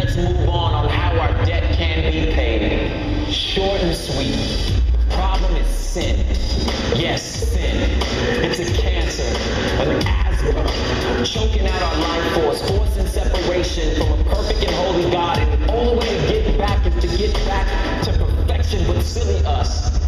let's move on how our debt can be paid. Short and sweet. The problem is sin. Yes, sin. It's a cancer, an asthma, choking out our life force, forcing separation from a perfect and holy God. And the only way to get back is to get back to perfection, but silly us.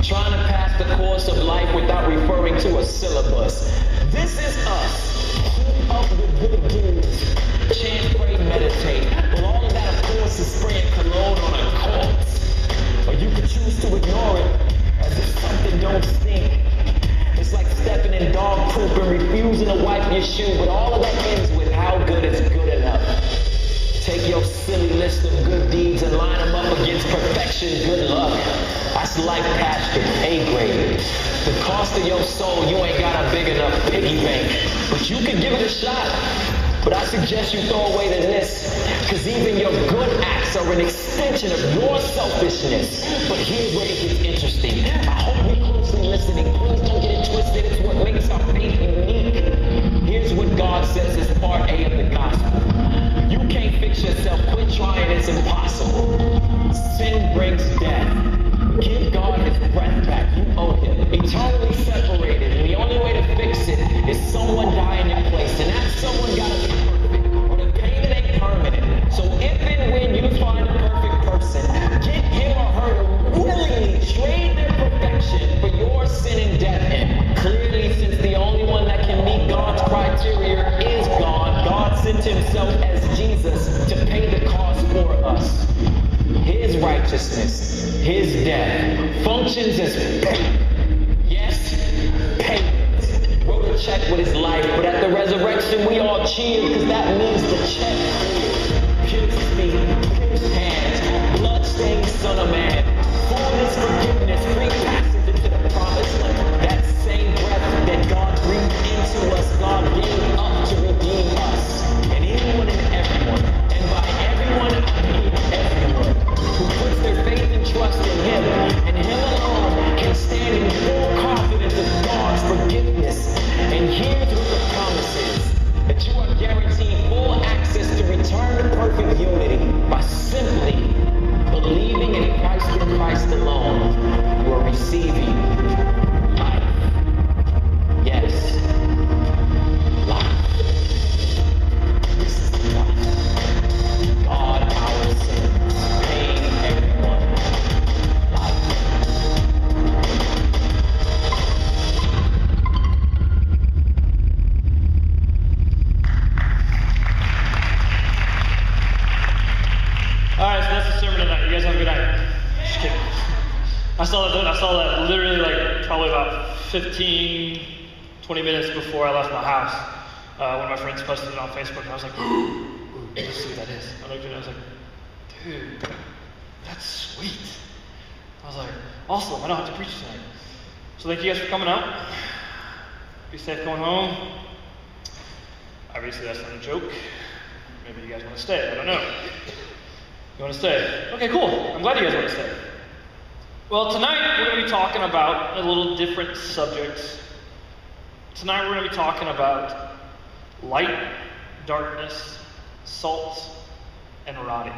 Trying to pass the course of life without referring to a syllabus. This is us. Keep up with good deeds. Chant, pray, meditate. Well, all of that, of course, is spraying cologne on a corpse. Or you could choose to ignore it as if something don't stink. It's like stepping in dog poop and refusing to wipe your shoe, but all of that ends with how good is good enough. Take your silly list of good deeds and line them up against perfection. Good luck. That's life past your pay grade. The cost of your soul, you ain't got a big enough piggy bank, but you can give it a shot. But I suggest you throw away the list, because even your good acts are an extension of your selfishness. But here's where it gets interesting. I hope you're closely listening. Please don't get it twisted. It's what makes our faith unique. Here's what God says is part A of the gospel. You can't fix yourself. Quit trying. It's impossible. Sin brings death. Give God his breath back. You owe him. Eternally separated. And the only way to fix it is someone die in your place. And that someone gotta be perfect. Or the payment ain't permanent. So if and when you find a perfect person, get him or her to willingly trade their perfection for your sin and death. And clearly, since the only one that can meet God's criteria is God, God sent himself as Jesus to pay the cost for us. His righteousness, his death, functions as payment. Yes, payment. Wrote a check with his life, but at the resurrection we all cheer, because that means the check cleared. Pierced feet, pierced hands, blood-stained son of man, fullness, forgiveness, free passage into the promised land. That same breath that God breathed into us, God gave up to redeem us. And anyone and everyone, and by everyone I mean everyone, who puts their faith and trust in him, and him alone, can stand in full confidence of God's forgiveness. And here's what the promise is, that you are guaranteed full access to return to perfect unity by simply believing in Christ and Christ alone. You are receiving life. Yes, life. This is life. God, our sins, paying everyone life. Alright, so that's the sermon tonight. You guys have a good night. Just kidding. I saw that literally like probably about 15, 20 minutes before I left my house. One of my friends posted it on Facebook, and I was like, let's see who that is. I looked at it and I was like, dude, that's sweet. I was like, awesome, I don't have to preach tonight. So thank you guys for coming out. Be safe going home. Obviously that's not a joke. Maybe you guys want to stay, I don't know. You want to stay? Okay, cool. I'm glad you guys want to stay. Well, tonight we're going to be talking about a little different subject. Tonight we're going to be talking about light, darkness, salt, and rotting.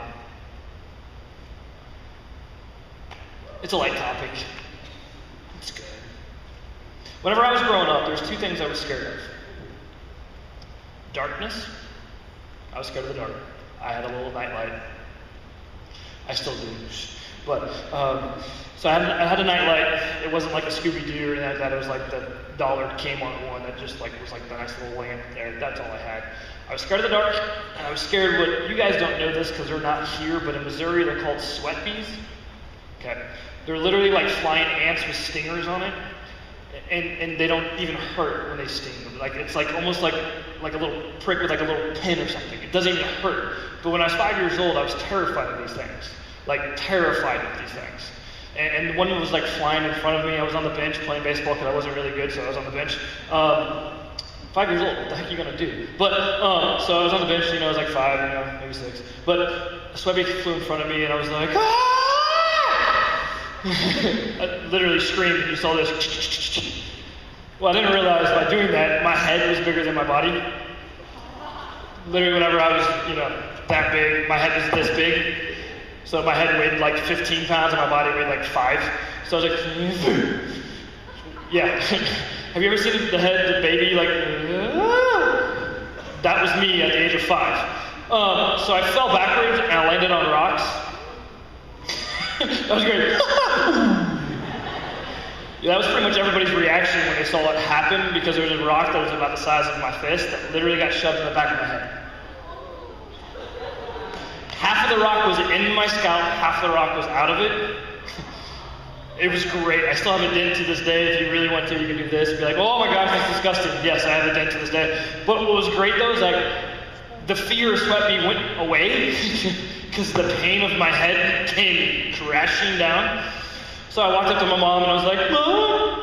It's a light topic. It's good. Whenever I was growing up, there's two things I was scared of. Darkness. I was scared of the dark. I had a little nightlight. I still do. But, so I had a nightlight. It wasn't like a Scooby-Doo or anything like that. It was like the dollar Kmart one that just like was like the nice little lamp there. That's all I had. I was scared of the dark, and I was scared what, you guys don't know this because they're not here, but in Missouri they're called sweat bees. Okay. They're literally like flying ants with stingers on it. And they don't even hurt when they sting. Like it's like almost like a little prick with like a little pin or something. It doesn't even hurt. But when I was 5 years old, I was terrified of these things. Like terrified of these things. And one was like flying in front of me. I was on the bench playing baseball because I wasn't really good, so I was on the bench. 5 years old, what the heck are you gonna do? But so I was on the bench, I was like 5, maybe 6. But a sweat bee flew in front of me, and I was like, ah! I literally screamed, and you saw this. Well, I didn't realize by doing that, my head was bigger than my body. Literally, whenever I was, that big. My head was this big. So my head weighed like 15 pounds and my body weighed like 5. So I was like, yeah. Have you ever seen the head, the baby, like, that was me at the age of 5. So I fell backwards and I landed on rocks. That was great. Yeah, that was pretty much everybody's reaction when they saw it happen, because there was a rock that was about the size of my fist that literally got shoved in the back of my head. Half of the rock was in my scalp, half of the rock was out of it. It was great. I still have a dent to this day. If you really want to, you can do this and be like, oh my gosh, that's disgusting. Yes, I have a dent to this day. But what was great though is like, the fear of sweat me went away because the pain of my head came crashing down. So I walked up to my mom and I was like, Mom,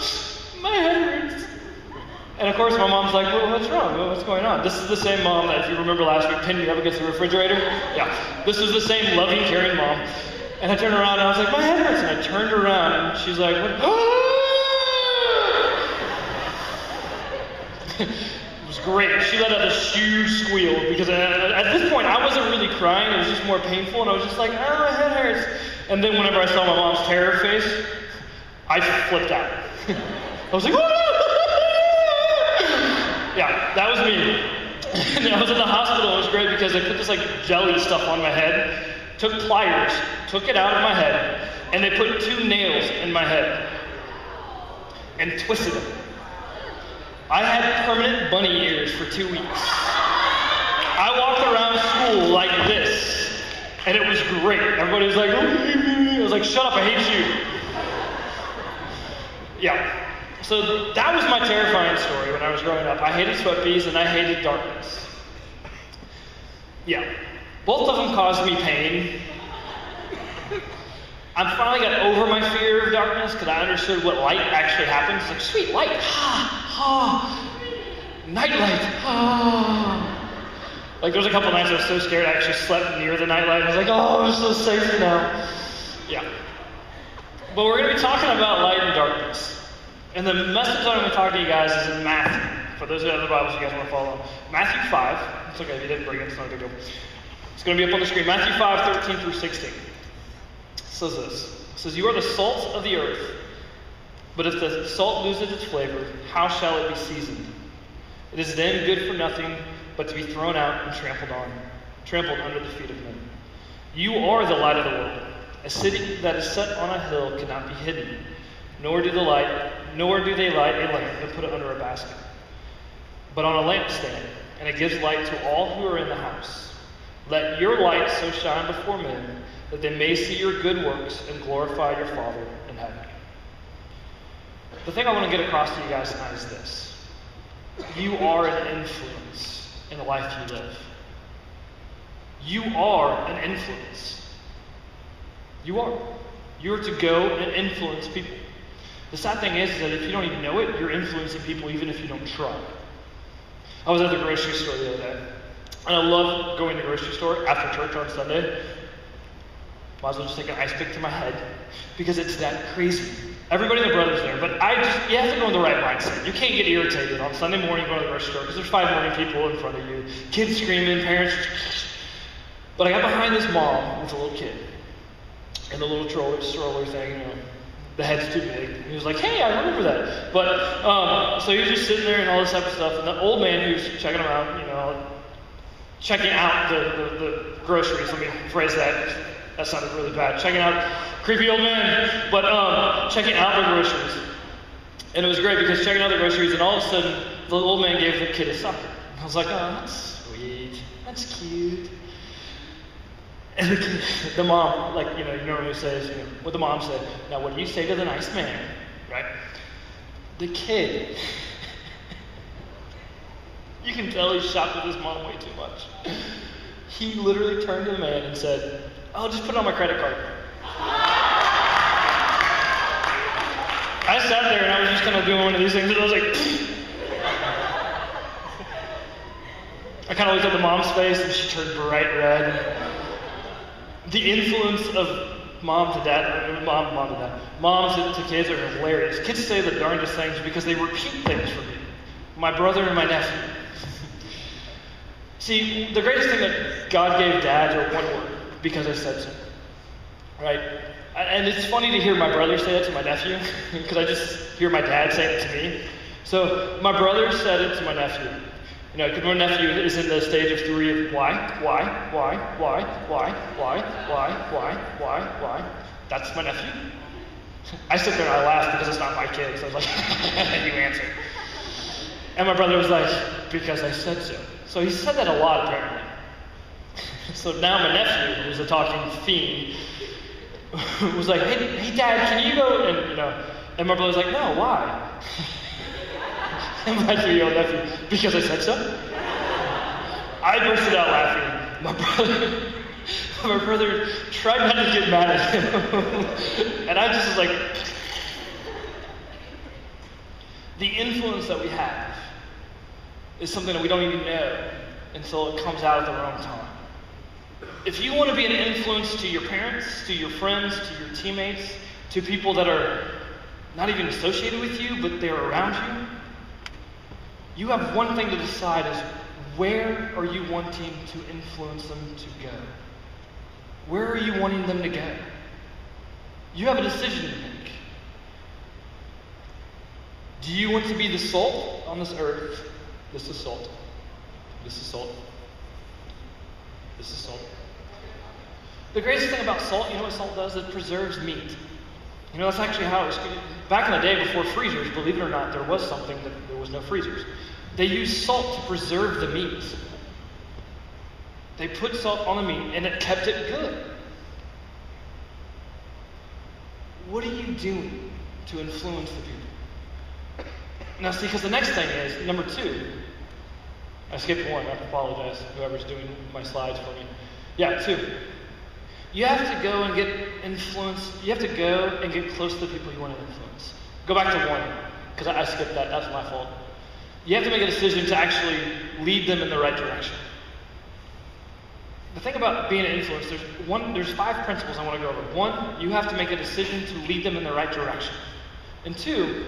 my head hurts. And of course my mom's like, well, what's wrong? What's going on? This is the same mom that, if you remember last week, pinned me up against the refrigerator. Yeah, this was the same loving, caring mom. And I turned around and I was like, my head hurts. And I turned around and she's like, what? It was great. She let out this huge squeal because at this point I wasn't really crying. It was just more painful. And I was just like, oh, my head hurts. And then whenever I saw my mom's terror face, I flipped out. I was like, yeah, that was me. And I was in the hospital. It was great because they put this like jelly stuff on my head, took pliers, took it out of my head, and they put 2 nails in my head and twisted them. I had permanent bunny ears for 2 weeks. I walked around school like this. And it was great. Everybody was like, oh, I was like, shut up, I hate you. Yeah. So that was my terrifying story when I was growing up. I hated sweat bees and I hated darkness. Yeah. Both of them caused me pain. I finally got over my fear of darkness because I understood what light actually happens. It's like, sweet light. Night light. Like, there was a couple nights I was so scared I actually slept near the nightlight. I was like, oh, I'm so safe now. Yeah. But we're going to be talking about light and darkness. And the message I'm going to talk to you guys is in Matthew. For those who have the Bibles, you guys want to follow. Matthew 5. It's okay if you didn't bring it, it's not a big deal. It's going to be up on the screen. Matthew 5, 13 through 16. It says this. It says, you are the salt of the earth. But if the salt loses its flavor, how shall it be seasoned? It is then good for nothing but to be thrown out and trampled under the feet of men. You are the light of the world. A city that is set on a hill cannot be hidden, nor do they light a lamp and put it under a basket, but on a lampstand, and it gives light to all who are in the house. Let your light so shine before men that they may see your good works and glorify your Father in heaven. The thing I want to get across to you guys tonight is this. You are an influence in the life you live. You are an influence. You are. You are to go and influence people. The sad thing is that if you don't even know it, you're influencing people even if you don't try. I was at the grocery store the other day, and I love going to the grocery store after church on Sunday. Might as well just take an ice pick to my head, because it's that crazy. Everybody and their brother's there, but you have to go in the right mindset. You can't get irritated on Sunday morning going to the grocery store because there's 5 million people in front of you, kids screaming, parents. But I got behind this mom with a little kid, and the little stroller thing, the head's too big. He was like, hey, I remember that. But, so he was just sitting there and all this type of stuff, and the old man who's checking him out, checking out the groceries, let me phrase that. That sounded really bad. Checking out, creepy old man, but checking out the groceries. And it was great because checking out the groceries, and all of a sudden, the old man gave the kid a sucker. I was like, oh, that's sweet. That's cute. And the mom, you normally says, what the mom said, now what do you say to the nice man, right? The kid, you can tell he's shocked with his mom way too much. He literally turned to the man and said, I'll just put it on my credit card. I sat there and I was just kind of doing one of these things, and I was like, I kind of looked at the mom's face and she turned bright red. The influence of mom to dad, mom to kids are hilarious. Kids say the darndest things because they repeat things for me. My brother and my nephew. See, the greatest thing that God gave dads are one word, because I said so. Right? And it's funny to hear my brother say that to my nephew, because I just hear my dad say it to me. So my brother said it to my nephew. You know, because my nephew is in the stage of 3 of why. That's my nephew. I sit there and I laugh because it's not my kid, so I was like, you answer. And my brother was like, because I said so. So he said that a lot, apparently. So now my nephew, who's a talking fiend, was like, hey Dad, can you go? And my brother's like, no, why? And my 3-year-old nephew, because I said so. I bursted out laughing. My brother tried not to get mad at him. And I just was like, the influence that we have is something that we don't even know until it comes out at the wrong time. If you want to be an influence to your parents, to your friends, to your teammates, to people that are not even associated with you, but they're around you, you have one thing to decide is, where are you wanting to influence them to go? Where are you wanting them to go? You have a decision to make. Do you want to be the salt on this earth? This is salt. This is salt. This is salt. The greatest thing about salt, you know what salt does? It preserves meat. You know, that's actually how it was. Back in the day before freezers, believe it or not, there was something that there was no freezers. They used salt to preserve the meat. They put salt on the meat and it kept it good. What are you doing to influence the people? Now see, because the next thing is, number 2. I skipped 1, I apologize, whoever's doing my slides for me. Yeah, 2. You have to go and get influence, you have to go and get close to the people you want to influence. Go back to 1, because I skipped that, that's my fault. You have to make a decision to actually lead them in the right direction. The thing about being an influence, there's 5 principles I want to go over. 1, you have to make a decision to lead them in the right direction. And 2,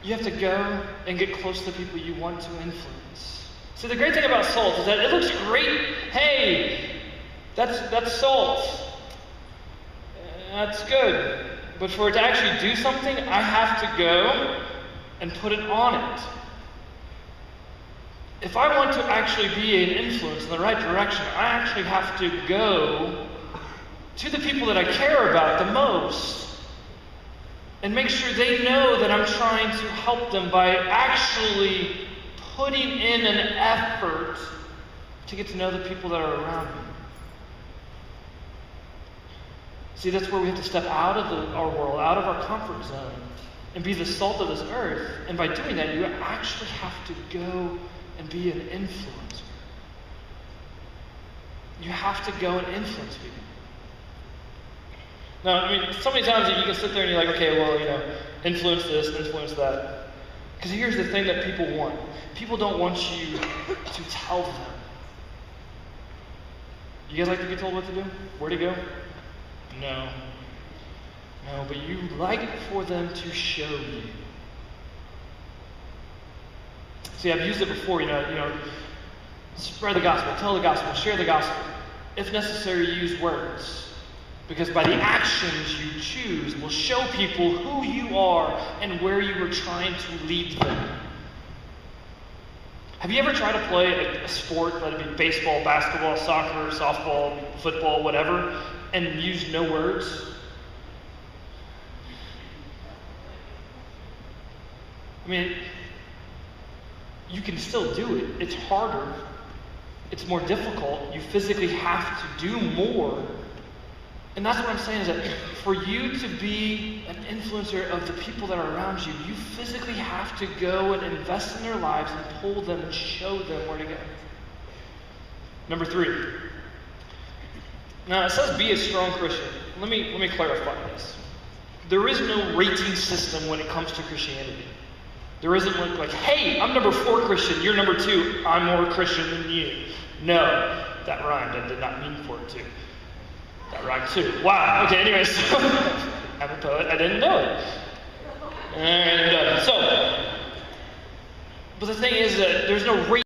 you have to go and get close to the people you want to influence. See, the great thing about salt is that it looks great. Hey, that's salt. That's good. But for it to actually do something, I have to go and put it on it. If I want to actually be an influence in the right direction, I actually have to go to the people that I care about the most and make sure they know that I'm trying to help them by actually putting in an effort to get to know the people that are around me. See, that's where we have to step out of our world, out of our comfort zone, and be the salt of this earth. And by doing that, you actually have to go and be an influencer. You have to go and influence people. Now, I mean, so many times you can sit there and you're like, okay, well, influence this, influence that. Because here's the thing that people want. People don't want you to tell them. You guys like to be told what to do? Where to go? No. No, but you like for them to show you. See, I've used it before, spread the gospel, tell the gospel, share the gospel. If necessary, use words. Because by the actions you choose will show people who you are and where you are trying to lead them. Have you ever tried to play a sport, let it be baseball, basketball, soccer, softball, football, whatever, and use no words? I mean, you can still do it. It's harder. It's more difficult. You physically have to do more. And that's what I'm saying is that for you to be an influencer of the people that are around you, you physically have to go and invest in their lives and pull them and show them where to go. Number 3. Now it says be a strong Christian. Let me clarify this. There is no rating system when it comes to Christianity. There isn't like, hey, I'm number 4 Christian, you're number 2, I'm more Christian than you. No, that rhymed. I did not mean for it to. That rhymed too. Wow. Okay, anyways, so I'm a poet. I didn't know it. And but the thing is that there's no rate.